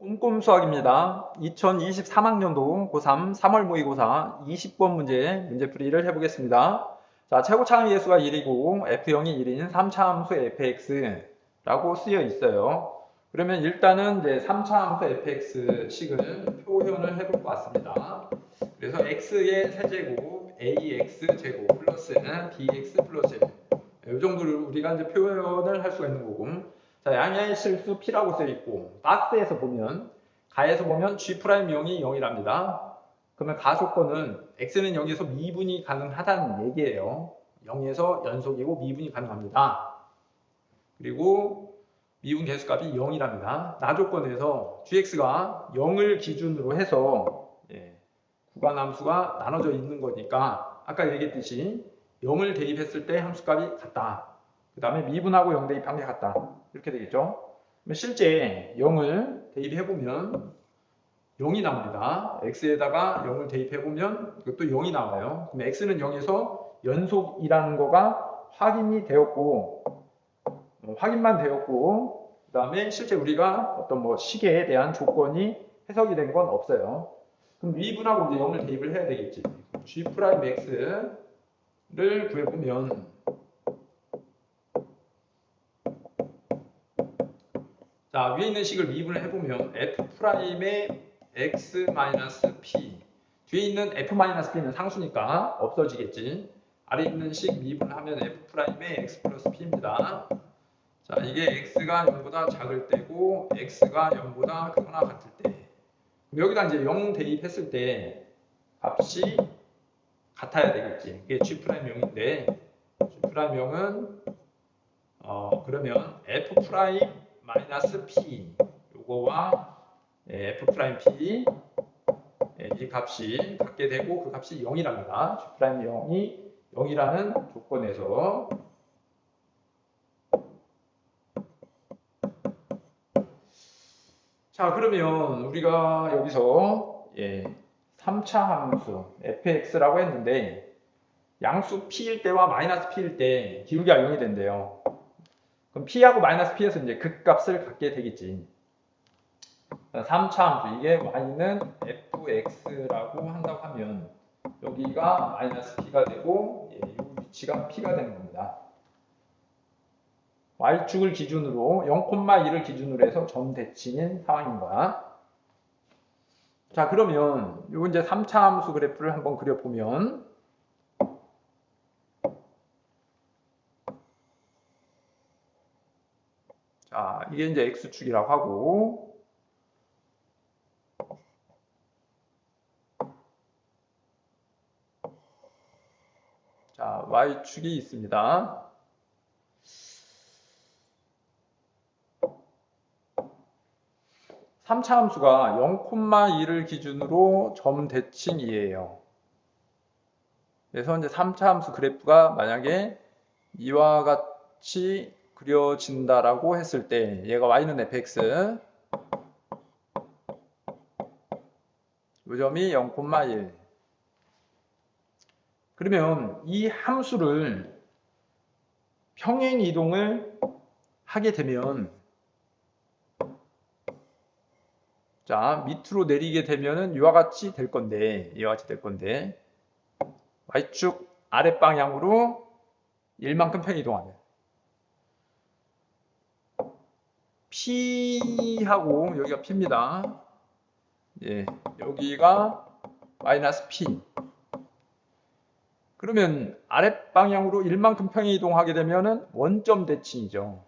꼼꼼 수학입니다. 2023학년도 고3 3월 모의고사 20번 문제풀이를 해보겠습니다. 자, 최고차항의 예수가 1이고 F형이 1인 3차 함수 fx라고 쓰여 있어요. 그러면 일단은 이제 3차 함수 fx식을 표현을 해볼 것 같습니다. 그래서 x의 세제곱 ax제곱 플러스는 bx 플러스 1. 이 정도를 우리가 이제 표현을 할 수가 있는 거고, 자, 양의 실수 p라고 쓰여 있고, 박스에서 보면, 가에서 보면 G'0이 0이랍니다. 그러면 가 조건은 x는 0에서 미분이 가능하다는 얘기예요. 0에서 연속이고 미분이 가능합니다. 그리고 미분 개수값이 0이랍니다. 나 조건에서 gx가 0을 기준으로 해서 구간함수가 나눠져 있는 거니까 아까 얘기했듯이 0을 대입했을 때 함수값이 같다. 그 다음에 미분하고 0 대입한 게 같다. 이렇게 되겠죠. 실제 0을 대입해보면 0이 나옵니다. x에다가 0을 대입해보면 이것도 0이 나와요. 그럼 x는 0에서 연속이라는 거가 확인이 되었고, 확인만 되었고, 그 다음에 실제 우리가 어떤 뭐 식에 대한 조건이 해석이 된 건 없어요. 그럼 미분하고 이제 0을 대입을 해야 되겠지. G'X를 구해보면, 자, 위에 있는 식을 미분을 해보면 F'의 X-P, 뒤에 있는 F-P는 상수니까 없어지겠지. 아래 있는 식 미분하면 F'의 X 플러스 P입니다. 자, 이게 X가 0보다 작을 때고 X가 0보다 크거나 같을 때, 여기다 이제 0 대입했을 때 값이 같아야 되겠지. 이게 G'0인데 G'0은 그러면 F'-P 요거와 F'P 이 값이 같게 되고 그 값이 0이랍니다. G'0이 0이라는 조건에서 자, 그러면 우리가 여기서 3차 함수 fx라고 했는데 양수 p일 때와 마이너스 p일 때 기울기가 0이 된대요. 그럼 p하고 마이너스 p에서 이제 극값을 갖게 되겠지. 3차 함수, 이게 y는 fx라고 한다고 하면 여기가 마이너스 p가 되고 이 위치가 p가 되는 겁니다. y축을 기준으로 0,1을 기준으로 해서 점 대칭인 상황인 거야. 자, 그러면 요 이제 3차 함수 그래프를 한번 그려보면, 자, 이게 이제 x축이라고 하고, 자, y축이 있습니다. (3차) 함수가 0,2를 기준으로 점 대칭이에요. 그래서 이제 3차 함수 그래프가 만약에 이와 같이 그려진다라고 했을 때, 얘가 y는 fx, 이 점이 0,1. 그러면 이 함수를 평행 이동을 하게 되면, 자, 밑으로 내리게 되면은 이와 같이 될 건데, y축 아랫방향으로 1만큼 평행 이동하면 p하고 여기가 p입니다. 여기가 마이너스 p. 그러면 아랫방향으로 1만큼 평행 이동하게 되면은 원점 대칭이죠.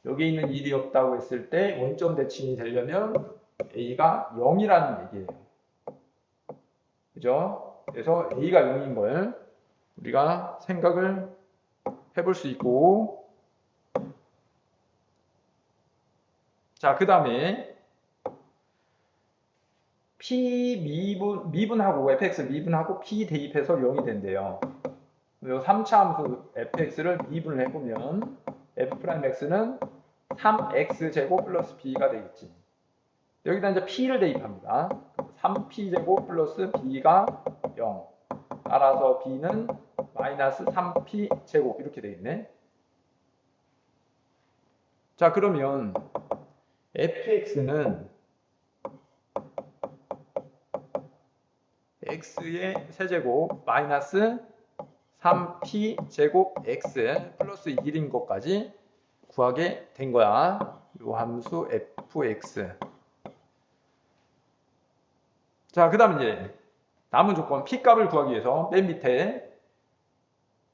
여기 있는 일이 없다고 했을 때 원점 대칭이 되려면 a가 0이라는 얘기예요. 그죠? 그래서 a가 0인 걸 우리가 생각을 해볼 수 있고, 자, 그 다음에 p 미분하고 fx 미분하고 p 대입해서 0이 된대요. 이 3차 함수 fx를 미분을 해보면 f'x는 3x제곱 플러스 b가 되겠지. 여기다 이제 p를 대입합니다. 3p제곱 플러스 b가 0. 따라서 b는 마이너스 3p제곱 이렇게 되겠네. 자, 그러면 fx는 x의 세제곱 마이너스 3p 제곱 x 플러스 1인 것까지 구하게 된 거야. 요 함수 fx. 자, 그 다음 이제 남은 조건 p 값을 구하기 위해서 맨 밑에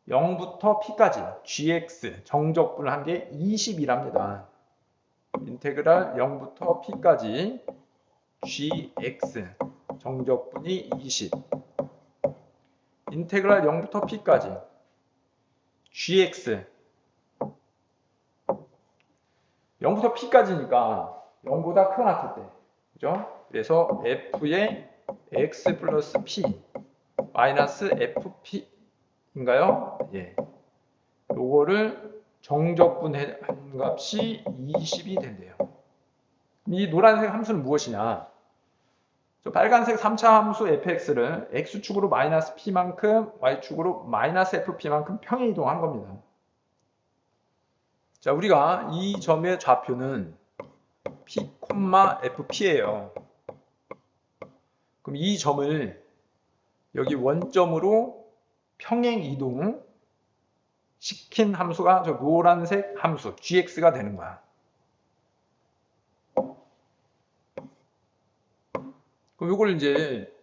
0부터 p까지 gx 정적분을 한 게 20이랍니다. 인테그랄 0부터 p까지 gx 정적분이 20. 인테그랄 0부터 p까지 gx 0부터 p까지니까 0보다 크거나 같을 때, 그죠? 그래서 f의 x 플러스 p 마이너스 fp인가요? 예. 요거를 정적분한 값이 20이 된대요. 이 노란색 함수는 무엇이냐? 저 빨간색 3차 함수 fx를 x축으로 마이너스 p만큼 y축으로 마이너스 fp만큼 평행 이동한 겁니다. 자, 우리가 이 점의 좌표는 p, fp예요. 그럼 이 점을 여기 원점으로 평행 이동 시킨 함수가 저 노란색 함수 gx가 되는 거야. 그럼 이걸 이제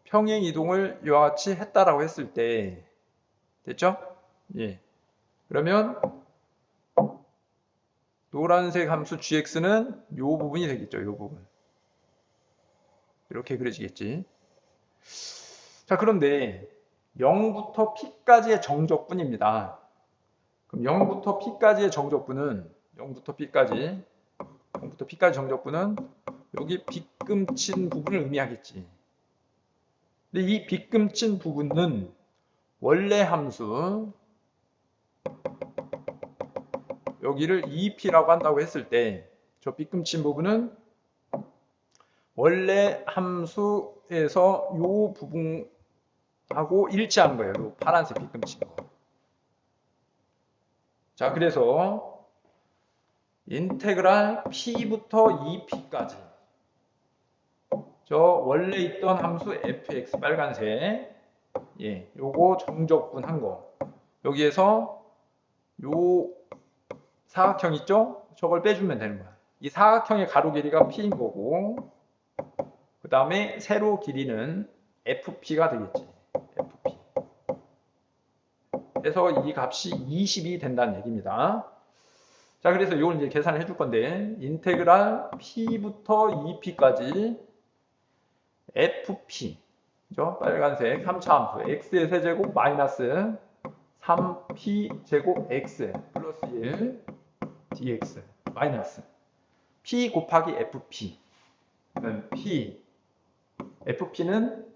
평행 이동을 이와 같이 했다라고 했을 때 됐죠? 예. 그러면 노란색 함수 gx는 이 부분이 되겠죠. 이 부분. 이렇게 그려지겠지. 자, 그런데 0부터 p까지의 정적분입니다. 그럼 0부터 p까지의 정적분은 0부터 p까지 정적분은 여기 빗금친 부분을 의미하겠지. 근데 이 빗금친 부분은 원래 함수 여기를 2p라고 한다고 했을 때 저 빗금친 부분은 원래 함수에서 이 부분하고 일치하는 거예요. 이 파란색 빗금친 거. 자, 그래서 인테그랄 p부터 2p까지 저 원래 있던 함수 fx 빨간색 요거 정적분 한 거 여기에서 요 사각형 있죠? 저걸 빼주면 되는 거야. 이 사각형의 가로 길이가 p인 거고 그 다음에 세로 길이는 fp가 되겠지. fp. 그래서 이 값이 20이 된다는 얘기입니다. 자, 그래서 이걸 이제 계산을 해줄 건데 인테그랄 p부터 2p까지 fp, 그죠? 빨간색 3차 함수 x의 세제곱 마이너스 3p 제곱 x 플러스 1 dx 마이너스 p 곱하기 fp fp는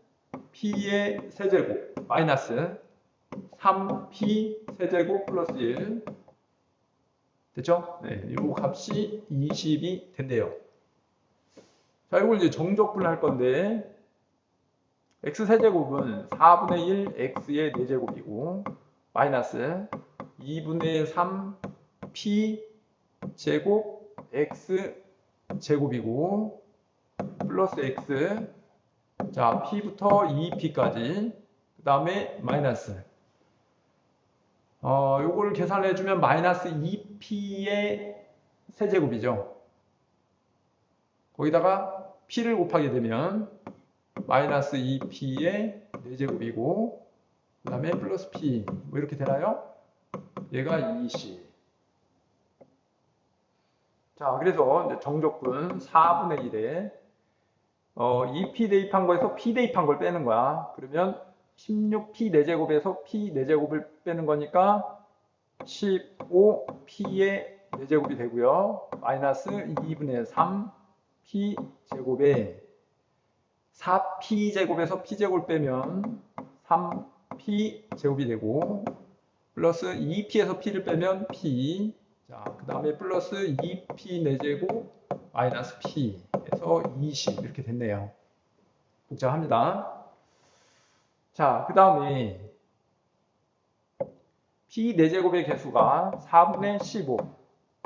p의 세제곱 마이너스 3p 세제곱 플러스 1 됐죠? 네, 이 값이 20이 된대요. 자, 이걸 이제 정적분을 할 건데 x세제곱은 4분의 1 x의 4제곱이고 마이너스 2분의 3 p 제곱 x 제곱이고 플러스 x 자 p부터 2p까지 그 다음에 마이너스 요거를 계산해 주면 마이너스 2p의 세제곱이죠. 거기다가 p를 곱하게 되면 마이너스 2p의 4제곱이고 그 다음에 플러스 p 뭐 이렇게 되나요? 얘가 20. 자, 그래서 이제 정적분 4분의 1에 2p 대입한 거에서 p 대입한 걸 빼는 거야. 그러면 16p 4제곱에서 p 4제곱을 빼는 거니까 15p의 4제곱이 되고요. 마이너스 2분의 3p 제곱에 4p 제곱에서 p 제곱을 빼면 3p 제곱이 되고 플러스 2p에서 p를 빼면 p 자, 그 다음에 플러스 2p 4제곱 마이너스 p 해서 20 이렇게 됐네요. 복잡합니다. 자, 그 다음에 p 4제곱의 개수가 4분의 15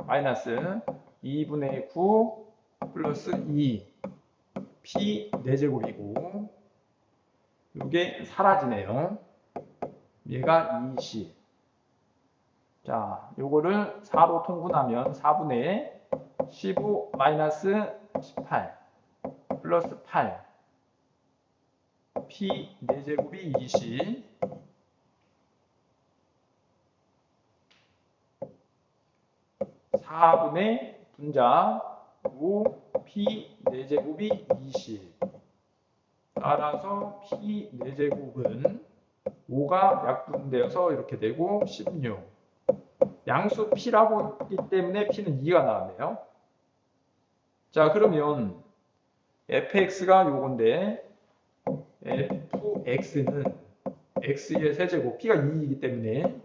마이너스 2분의 9 플러스 2 P 4제곱이고 이게 사라지네요. 얘가 20. 자, 요거를 4로 통분하면 4분의 15 마이너스 18 플러스 8 P 4제곱이 20 4분의 분자 5 P 4제곱이 20 따라서 P 4제곱은 5가 약분되어서 이렇게 되고 16 양수 P라고 했기 때문에 P는 2가 나왔네요. 자, 그러면 fx가 요건데 fx는 x의 세제곱 P가 2이기 때문에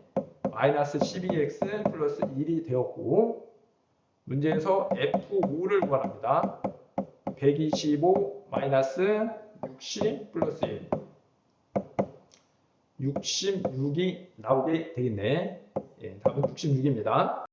마이너스 12x 플러스 1이 되었고 문제에서 f5를 구하랍니다. 125 마이너스 60 플러스 1 66이 나오게 되겠네. 예, 답은 66입니다.